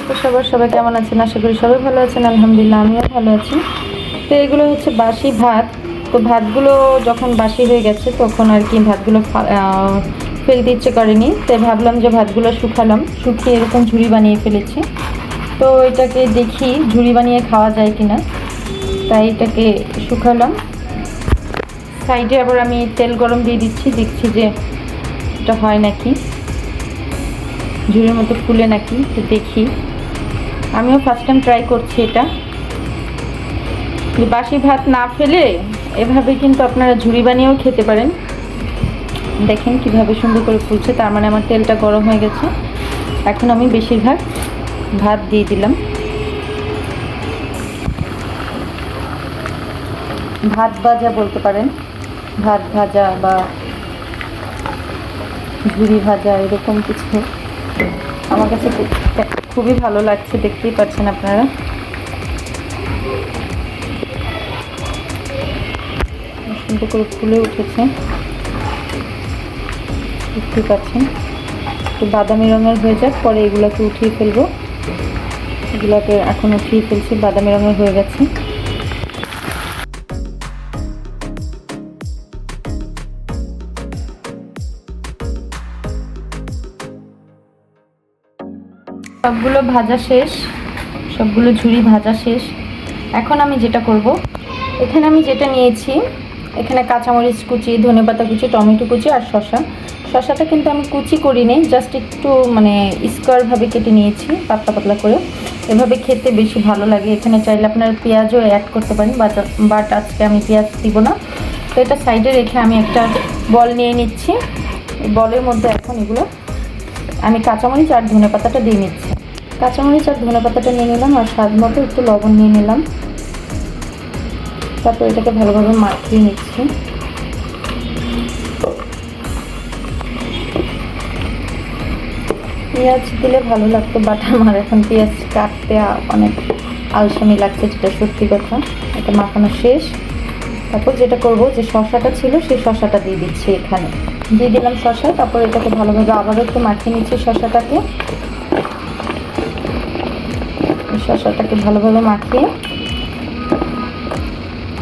তো সবাই কেমন আছেন? আশা করি সবাই ভালো আছেন। আলহামদুলিল্লাহ আমিও ভালো আছি। তো এগুলো হচ্ছে বাসি ভাত। তো ভাতগুলো যখন বাসি হয়ে গেছে তখন আর কি ভাতগুলো ফেলতে ইচ্ছে করেনি, তাই ভাবলাম যে ভাতগুলো শুকিয়ে এরকম ঝুড়ি বানিয়ে ফেলেছি। তো এটাকে দেখি ঝুড়ি বানিয়ে খাওয়া যায় কিনা, তাই এটাকে শুকালাম। সাইডে আবার আমি তেল গরম দিয়ে দিচ্ছি, দেখছি যে এটা হয় নাকি, ঝুড়ির মতো ফুলে নাকি, তো দেখি। আমিও ফার্স্ট টাইম ট্রাই করছি এটা। বাসি ভাত না ফেলে এভাবে কিন্তু আপনারা ঝুড়ি বানিয়েও খেতে পারেন। দেখেন কিভাবে সুন্দর করে ফুলছে, তার মানে আমার তেলটা গরম হয়ে গেছে। এখন আমি বেশিরভাগ ভাত দিয়ে দিলাম। ভাত ভাজা বলতে পারেন, ভাত ভাজা বা ঝুড়ি ভাজা এরকম কিছু। আমার কাছে খুবই ভালো লাগছে, দেখতেই পাচ্ছেন আপনারা। সুন্দর করে ফুলে উঠেছে, দেখতেই পাচ্ছেন। একটু বাদামি রঙের হয়ে যাক, পরে এগুলোকে উঠিয়ে ফেলবো। এগুলোকে এখন উঠিয়ে ফেলছি, বাদামি রঙের হয়ে গেছে। সবগুলো ভাজা শেষ, সবগুলো ঝুড়ি ভাজা শেষ। এখন আমি যেটা করব, এখানে আমি যেটা নিয়েছি, এখানে কাঁচামরিচ কুচি, ধনেপাতা কুচি, টমেটো কুচি আর শসাটা কিন্তু আমি কুচি করিনি, জাস্ট একটু মানে স্কোয়ারভাবে কেটে নিয়েছি, পাতলা পাতলা করে। এভাবে খেতে বেশি ভালো লাগে। এখানে চাইলে আপনার পেঁয়াজও অ্যাড করতে পারেন, বাট আজকে আমি পেঁয়াজ দিব না। তো এটা সাইডে রেখে আমি একটা বল নিয়ে নিচ্ছি। এই বলের মধ্যে এখন এগুলো আমি কাঁচামরিচ আর ধনেপাতাটা দিয়ে নিচ্ছি। কাঁচামরিচ আর ধনেপাতাটা নিয়ে নিলাম, আর স্বাদ মতো একটু লবণ নিয়ে নিলাম। তারপর এটাকে ভালোভাবে মাখিয়ে নিচ্ছি। পেঁয়াজ দিলে ভালো লাগতো, বাট আমার এখন পেঁয়াজ কাটতে অনেক আলসামি লাগছে, যেটা সত্যি কথা। এটা মাখানো শেষ। তারপর যেটা করব, যে শসাটা ছিল সেই শসাটা দিয়ে দিচ্ছি, এখানে দিয়ে দিলাম শসা। তারপর এটাকে ভালোভাবে আবারও একটু মাখিয়ে নিচ্ছি শসাটাকে ভালোভাবে মাখিয়ে।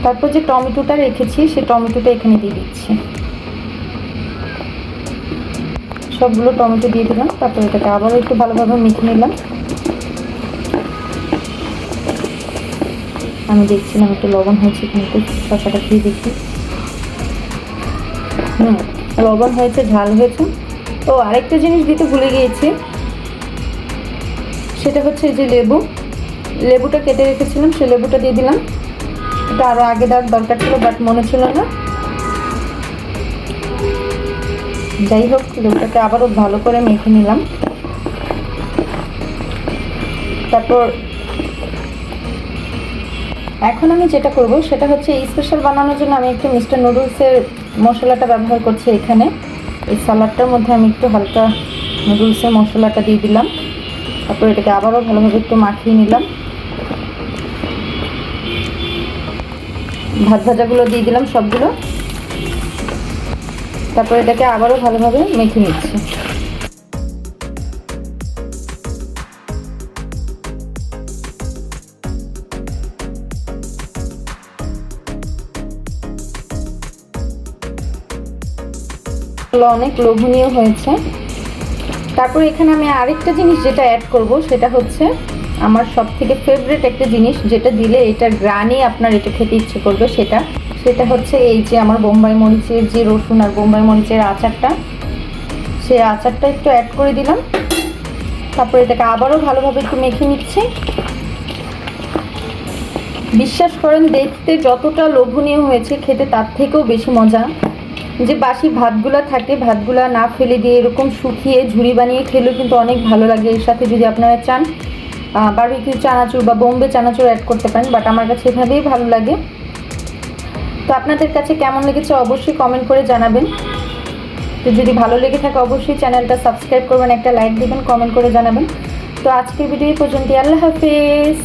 তারপর যে টমেটোটা রেখেছি সেই টমেটোটা এখানে দিয়ে দিচ্ছি। সবগুলো টমেটো দিয়ে দিলাম। তারপর এটাকে আবারও একটু ভালোভাবে মেখে নিলাম। আমি দেখছিলাম একটু লবণ হয়েছে, কিন্তু শসাটা দিয়ে দেখি, লবণ হয়েছে, ঝাল হয়েছে। তো আরেকটা জিনিস দিতে ভুলে গিয়েছি, সেটা হচ্ছে এই যে লেবুটা কেটে রেখেছিলাম, সেই লেবুটা দিয়ে দিলাম। এটা আরও আগে দেওয়ার দরকার ছিল, বাট মনে ছিল না। যাই হোক, লেবুটাকে আবারও ভালো করে মেখে নিলাম। তারপর এখন আমি যেটা করব সেটা হচ্ছে, এই স্পেশাল বানানোর জন্য আমি একটু মিস্টার নুডলসের মশলাটা ব্যবহার করছি এখানে। এই সালাডটার মধ্যে আমি একটু হালকা নুডলসের মশলাটা দিয়ে দিলাম। তারপর এটাকে আবারও ভালোভাবে একটু মাখিয়ে নিলাম। ভাত ভাজাগুলো দিয়ে দিলাম সবগুলো। তারপর এটাকে আবারও ভালোভাবে মেখে নিচ্ছি। অনেক লোভনীয় হয়েছে। তারপর এখানে আমি আরেকটা জিনিস যেটা অ্যাড করব, সেটা হচ্ছে আমার সব থেকে ফেভারিট একটা জিনিস, যেটা দিলে এটার গ্রানে আপনার এটা খেতে ইচ্ছে করবে, সেটা হচ্ছে এই যে আমার বোম্বাই মরিচের যে রসুন আর বোম্বাই মরিচের আচারটা, সেই আচারটা একটু অ্যাড করে দিলাম। তারপর এটাকে আবারও ভালোভাবে একটু মেখে নিচ্ছি। বিশ্বাস করেন, দেখতে যতটা লোভনীয় হয়েছে, খেতে তার থেকেও বেশি মজা। যে বাসি ভাতগুলা থাকে, ভাতগুলা না ফেলে দিয়ে এরকম শুকিয়ে ঝুড়ি বানিয়ে খেলেও কিন্তু অনেক ভালো লাগে। এর সাথে যদি আপনারা চান বারবিকিউ চানাচুর বা বোম্বে চানাচুর অ্যাড করতে পারেন, বাট আমার কাছে এভাবেই ভালো লাগে। তো আপনাদের কাছে কেমন লেগেছে অবশ্যই কমেন্ট করে জানাবেন। তো যদি ভালো লেগে থাকে অবশ্যই চ্যানেলটা সাবস্ক্রাইব করবেন, একটা লাইক দিবেন, কমেন্ট করে জানাবেন। তো আজকের ভিডিও পর্যন্ত, আল্লাহ হাফেজ।